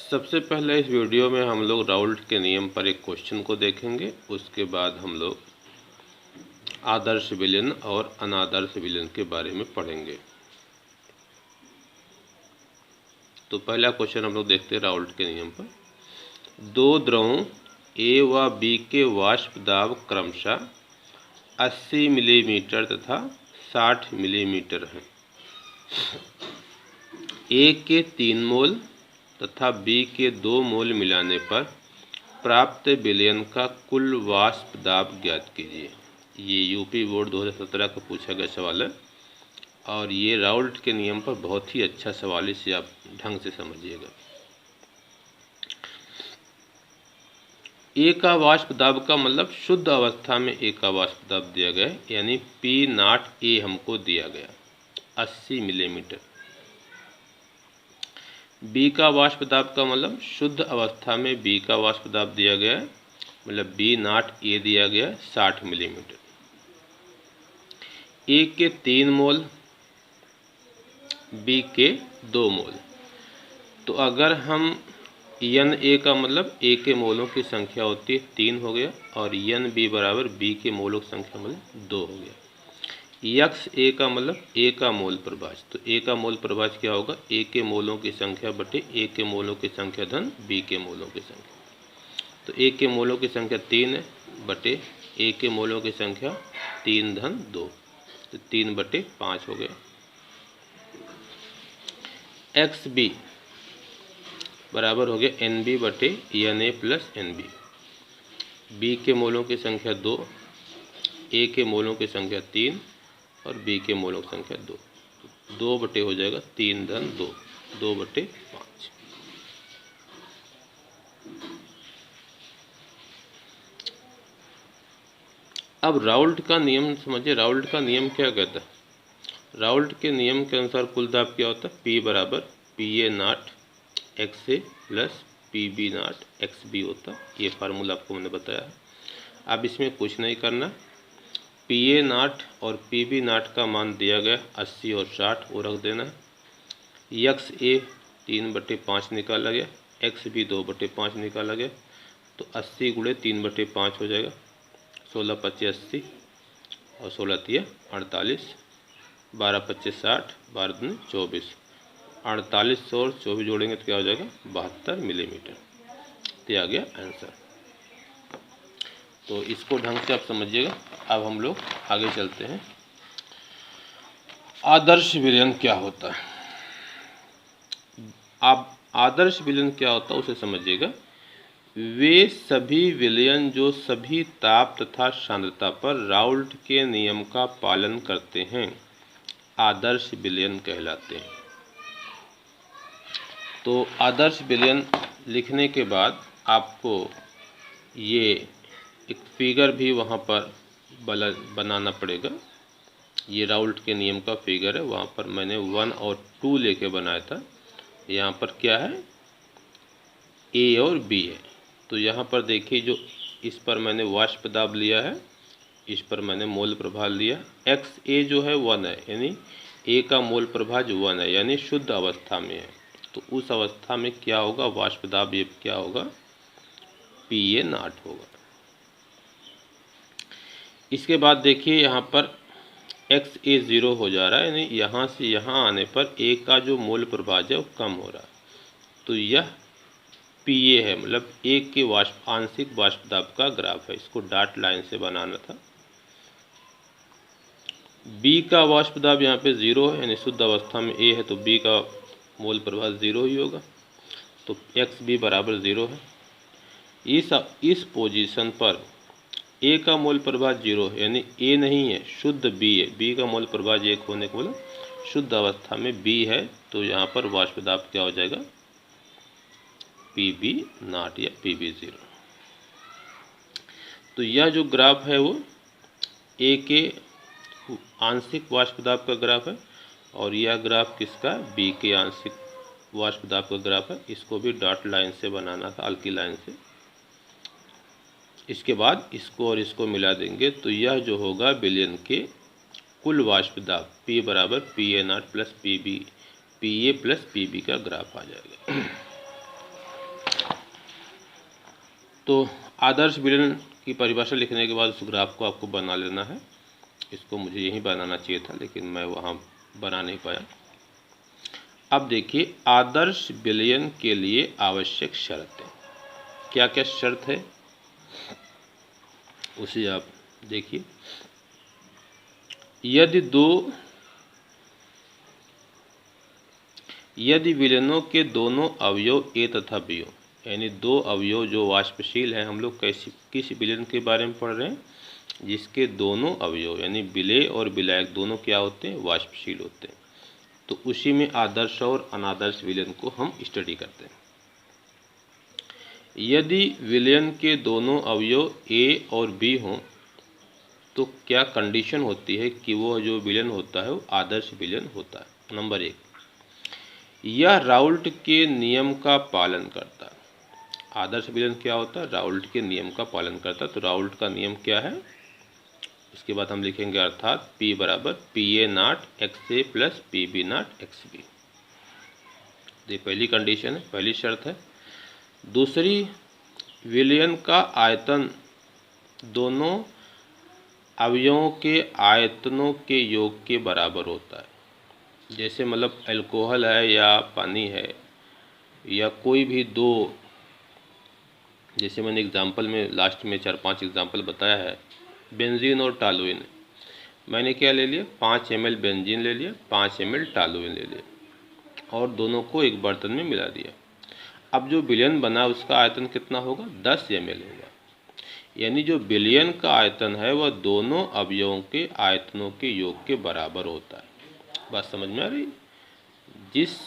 सबसे पहले इस वीडियो में हम लोग राउल्ट के नियम पर एक क्वेश्चन को देखेंगे। उसके बाद हम लोग आदर्श विलयन और अनादर्श विलयन के बारे में पढ़ेंगे। तो पहला क्वेश्चन हम लोग देखते हैं राउल्ट के नियम पर। दो द्रवों ए व बी के वाष्प दाब क्रमशः 80 मिलीमीटर तथा 60 मिलीमीटर हैं। ए के 3 मोल तथा बी के 2 मोल मिलाने पर प्राप्त विलयन का कुल वाष्प दाब ज्ञात कीजिए। ये यूपी बोर्ड 2017 का पूछा गया सवाल है और ये राउल्ट के नियम पर बहुत ही अच्छा सवाल, इसे आप ढंग से समझिएगा। ए का वाष्प दाब का मतलब शुद्ध अवस्था में ए का वाष्प दाब दिया गया है, यानी P0 ए हमको दिया गया 80 मिलीमीटर। बी का वाष्प दाब का मतलब शुद्ध अवस्था में बी का वाष्प दाब दिया गया है, मतलब B0 ए दिया गया है 60 मिलीमीटर। ए के 3 मोल, बी के 2 मोल। तो अगर हम एन ए का मतलब ए के मोलों की संख्या होती है 3 हो गया, और एन बी बराबर बी के मोलों की संख्या मतलब 2 हो गया। यक्स ए का मतलब ए का मोल प्रभाज। तो ए का मोल प्रभाज क्या होगा? ए के मोलों की संख्या बटे ए के मोलों की संख्या धन बी के मोलों की संख्या। तो ए के मोलों की संख्या 3 है बटे ए के मोलों की संख्या 3 धन 2, तो 3 बटे 5 हो गया। एक्स बी बराबर हो गया एन बी बटे N A plus N B. B के मोलों की संख्या 2, ए के मोलों की संख्या 3 और बी के मोलों की संख्या 2। 2 बटे हो जाएगा 3 धन 2, 2 बटे 5। अब राउल्ट का नियम समझिए। राउल्ट का नियम क्या कहता है? राउल्ट के नियम के अनुसार कुल दाब क्या होता है? P बराबर PA0 XA plus PB0 XB होता है। ये फार्मूला आपको मैंने बताया है। अब इसमें कुछ नहीं करना। PA0 और PB0 का मान दिया गया 80 और 60, वो रख देना है। XA 3/5 निकाला गया, XB 2/5 निकाला गया, तो 80 गुणे 3/5 हो जाएगा। 16 25 80 और 16 3 48, 12 25 60, 12 दूनी 24, 48 और 24 जोड़ेंगे तो क्या हो जाएगा? 72 मिलीमीटर। तो आ गया आंसर। तो इसको ढंग से आप समझिएगा। अब हम लोग आगे चलते हैं। आदर्श विलयन क्या होता है? आप आदर्श विलयन क्या होता है उसे समझिएगा। वे सभी विलयन जो सभी ताप तथा सांद्रता पर राउल्ट के नियम का पालन करते हैं आदर्श विलयन कहलाते हैं। तो आदर्श विलयन लिखने के बाद आपको ये एक फिगर भी वहाँ पर बनाना पड़ेगा। ये राउल्ट के नियम का फिगर है, वहाँ पर मैंने 1 और 2 लेके बनाया था। यहाँ पर क्या है? ए और बी है। तो यहाँ पर देखिए, जो इस पर मैंने वाष्प दाब लिया है, इस पर मैंने मोल प्रभार लिया। एक्स ए जो है 1 है, यानी ए का मोल प्रभाज 1 है, यानी शुद्ध अवस्था में है। तो उस अवस्था में क्या होगा? वाष्प दाब ये क्या होगा? PA0 होगा। इसके बाद देखिए यहाँ पर XA 0 हो जा रहा है, यानी यहाँ से यहाँ आने पर ए का जो मोल प्रभाज है वो कम हो रहा है। तो यह PA है, मतलब ए के आंशिक वाष्प दाब का ग्राफ है। इसको डॉट लाइन से बनाना था। बी का वाष्प दाब यहाँ पे 0 है, यानी शुद्ध अवस्था में ए है, तो बी का मोल प्रभाज 0 ही होगा। तो XB बराबर 0 है। इस पोजीशन पर ए का मोल प्रभाज 0 है, यानी ए नहीं है, शुद्ध बी है। बी का मोल प्रभाज 1 होने के मतलब शुद्ध अवस्था में बी है। तो यहाँ पर वाष्प दाब क्या हो जाएगा? PB0 या PB0। तो यह जो ग्राफ है वो ए के आंशिक वाष्प दाब का ग्राफ है, और यह ग्राफ किसका? बी के आंशिक वाष्प दाब का ग्राफ है। इसको भी डॉट लाइन से बनाना था, हल्की लाइन से। इसके बाद इसको और इसको मिला देंगे तो यह जो होगा विलयन के कुल वाष्प दाब P बराबर PA0 plus PA plus PB का ग्राफ आ जाएगा। तो आदर्श विलयन की परिभाषा लिखने के बाद उस ग्राफ को आपको बना लेना है। इसको मुझे यहीं बनाना चाहिए था, लेकिन मैं वहाँ बना नहीं पाया। अब देखिए, आदर्श विलयन के लिए आवश्यक शर्तें, क्या क्या शर्त है उसे आप देखिए। यदि विलयनों के दोनों अवयव ए तथा बी हो, यानी दो अवयव जो वाष्पशील हैं, हम लोग किस विलयन के बारे में पढ़ रहे हैं, जिसके दोनों अवयव यानी विलेय और विलायक दोनों क्या होते हैं, वाष्पशील होते हैं, तो उसी में आदर्श और अनादर्श विलयन को हम स्टडी करते हैं। यदि विलयन के दोनों अवयव ए और बी हों तो क्या कंडीशन होती है कि वो जो विलयन होता है वो आदर्श विलयन होता है। नंबर 1, यह राउल्ट के नियम का पालन करता है। आदर्श विलयन क्या होता है, राउल्ट के नियम का पालन करता है। तो राउल्ट का नियम क्या है, इसके बाद हम लिखेंगे अर्थात P बराबर PA0 XA plus PB0 XB। ये पहली कंडीशन है, पहली शर्त है। दूसरी, विलयन का आयतन दोनों अवयवों के आयतनों के योग के बराबर होता है। जैसे मतलब अल्कोहल है या पानी है या कोई भी दो, जैसे मैंने एग्जाम्पल में लास्ट में 4-5 एग्जाम्पल बताया है, बेंजीन और टॉलुइन। मैंने क्या ले लिया, 5 ml बेंजीन ले लिया, 5 ml टॉलुइन ले लिया और दोनों को एक बर्तन में मिला दिया। अब जो विलयन बना उसका आयतन कितना होगा, 10 ml होगा। यानी जो विलयन का आयतन है वह दोनों अवयवों के आयतनों के योग के बराबर होता है। बात समझ में आ रही। जिस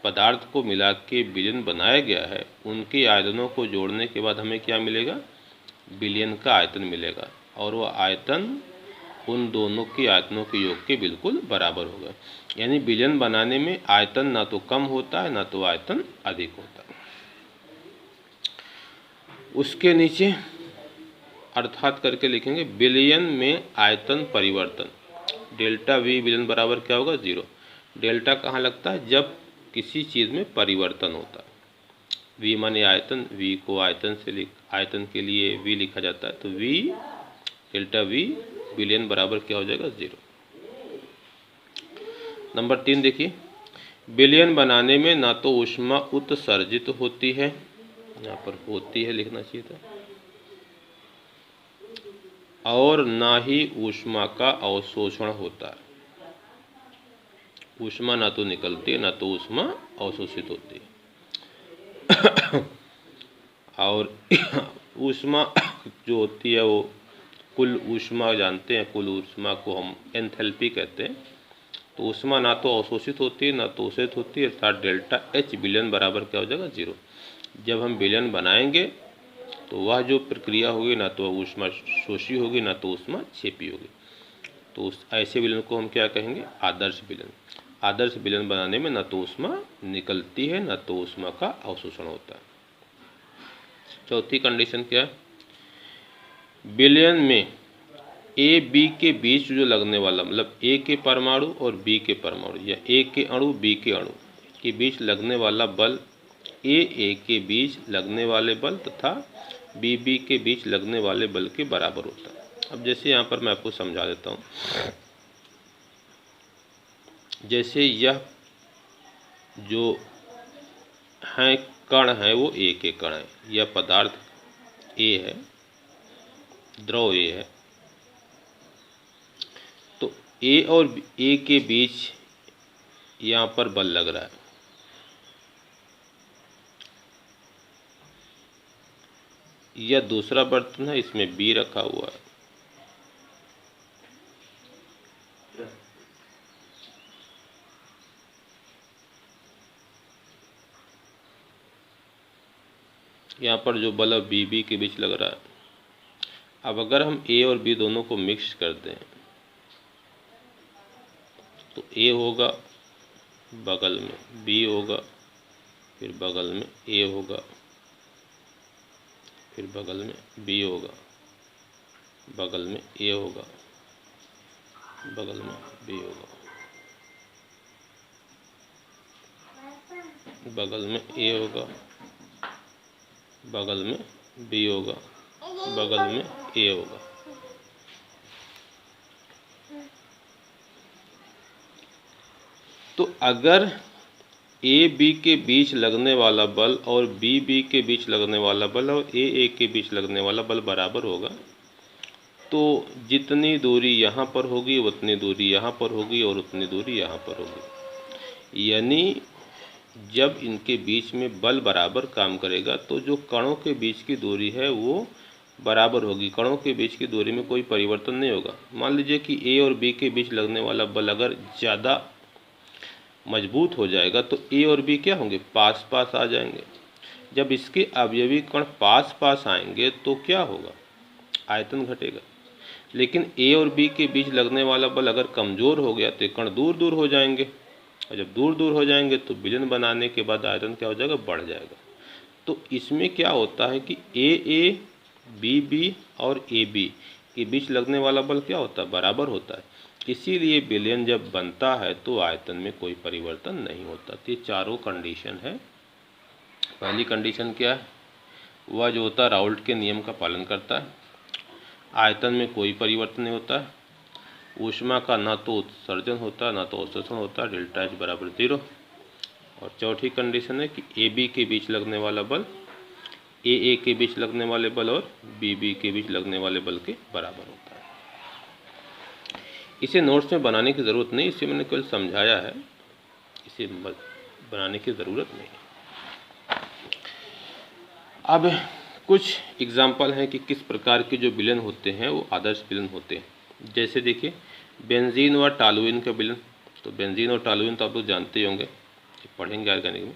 पदार्थ को मिला के विलयन बनाया गया है उनके आयतनों को जोड़ने के बाद हमें क्या मिलेगा, विलयन का आयतन मिलेगा, और वह आयतन उन दोनों के आयतनों के योग के बिल्कुल बराबर होगा। यानी विलयन बनाने में आयतन ना तो कम होता है ना तो आयतन अधिक होता है। उसके नीचे अर्थात करके लिखेंगे, विलयन में आयतन परिवर्तन डेल्टा V विलयन बराबर क्या होगा, 0। डेल्टा कहाँ लगता है, जब किसी चीज़ में परिवर्तन होता है। V माने आयतन, V को आयतन से आयतन के लिए V लिखा जाता है, तो V डेल्टा V विलयन बराबर क्या हो जाएगा, 0। नंबर 3 देखिए, विलयन बनाने में ना तो ऊष्मा उत्सर्जित होती है, यहाँ पर होती है लिखना चाहिए था, और ना ही ऊष्मा का अवशोषण होता है। ऊष्मा ना तो निकलती है ना तो ऊष्मा अवशोषित होती है। और ऊष्मा जो होती है वो कुल ऊष्मा जानते हैं, कुल ऊष्मा को हम एंथैल्पी कहते हैं। तो ऊष्मा ना तो अवशोषित होती है ना तो शोषित होती है, अर्थात डेल्टा H विलयन बराबर क्या हो जाएगा, 0। जब हम विलयन बनाएंगे तो वह जो प्रक्रिया होगी ना तो ऊष्मा शोषी होगी ना तो ऊष्मा क्षेपी होगी। तो ऐसे विलयन को हम क्या कहेंगे, आदर्श विलयन। आदर्श विलयन बनाने में न तो ऊष्मा निकलती है न तो ऊष्मा का अवशोषण होता है। चौथी कंडीशन क्या है, विलयन में ए बी के बीच जो लगने वाला, मतलब ए के परमाणु और बी के परमाणु या ए के अणु बी के अणु के बीच लगने वाला बल ए के बीच लगने वाले बल तथा बी के बीच लगने वाले बल के बराबर होता है। अब जैसे यहाँ पर मैं आपको समझा देता हूँ, जैसे यह जो है कण है वो ए के कण है, यह पदार्थ ए है, द्रव ए है, तो ए और ए के बीच यहाँ पर बल लग रहा है। यह दूसरा बर्तन है, इसमें बी रखा हुआ है, यहाँ पर जो बल बी के बीच लग रहा है। अब अगर हम ए और बी दोनों को मिक्स कर दें तो ए होगा बगल में, बी होगा, फिर बगल में ए होगा, फिर बगल में बी होगा, बगल में ए होगा, बगल में बी होगा, बगल में ए होगा, बगल में बी होगा, बगल में ए होगा। तो अगर ए बी के बीच लगने वाला बल और बी बी के बीच लगने वाला बल और ए के बीच लगने वाला बल बराबर होगा, तो जितनी दूरी यहाँ पर होगी उतनी दूरी यहाँ पर होगी और उतनी दूरी यहाँ पर होगी। यानी जब इनके बीच में बल बराबर काम करेगा तो जो कणों के बीच की दूरी है वो बराबर होगी, कणों के बीच की दूरी में कोई परिवर्तन नहीं होगा। मान लीजिए कि ए और बी के बीच लगने वाला बल अगर ज़्यादा मजबूत हो जाएगा तो ए और बी क्या होंगे, पास पास आ जाएंगे। जब इसके अवयवी कण पास पास आएंगे तो क्या होगा, आयतन घटेगा। लेकिन ए और बी के बीच लगने वाला बल अगर कमज़ोर हो गया तो कण दूर दूर हो जाएंगे, और जब दूर दूर हो जाएंगे तो विलयन बनाने के बाद आयतन क्या हो जाएगा, बढ़ जाएगा। तो इसमें क्या होता है कि ए बी बी और ए बी के बीच लगने वाला बल क्या होता है, बराबर होता है। इसीलिए विलयन जब बनता है तो आयतन में कोई परिवर्तन नहीं होता। तो ये चारों कंडीशन है। पहली कंडीशन क्या है, वह जो होता है राउल्ट के नियम का पालन करता है, आयतन में कोई परिवर्तन नहीं होता है, ऊष्मा का ना तो उत्सर्जन होता है ना तो अवशोषण होता है, डेल्टा एच बराबर 0। और चौथी कंडीशन है कि ए बी के बीच लगने वाला बल ए के बीच लगने वाले बल और बी बी के बीच लगने वाले बल के बराबर होता है। इसे नोट्स में बनाने की ज़रूरत नहीं, इसे मैंने केवल समझाया है, इसे बनाने की ज़रूरत नहीं है। अब कुछ एग्जाम्पल हैं कि किस प्रकार के जो विलयन होते हैं वो आदर्श विलयन होते हैं। जैसे देखिए बेंजीन और टॉलुइन का विलयन। तो बेंजीन और टॉलुइन तो आप लोग जानते ही होंगे, पढ़ेंगे ऑर्गेनिक में।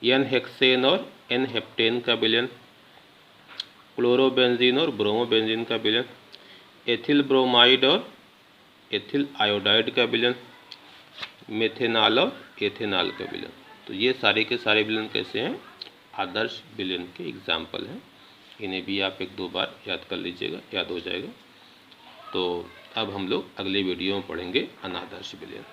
एन हेक्सेन और एन हेप्टेन का विलयन, क्लोरोबेंजीन और ब्रोमोबेंजीन का विलयन, एथिल ब्रोमाइड और एथिल आयोडाइड का विलयन, मेथेनॉल और एथेनॉल का विलयन। तो ये सारे के सारे विलयन कैसे हैं, आदर्श विलयन के एग्जाम्पल हैं। इन्हें भी आप 1-2 बार याद कर लीजिएगा, याद हो जाएगा। तो अब हम लोग अगले वीडियो में पढ़ेंगे अनादर्श विलयन।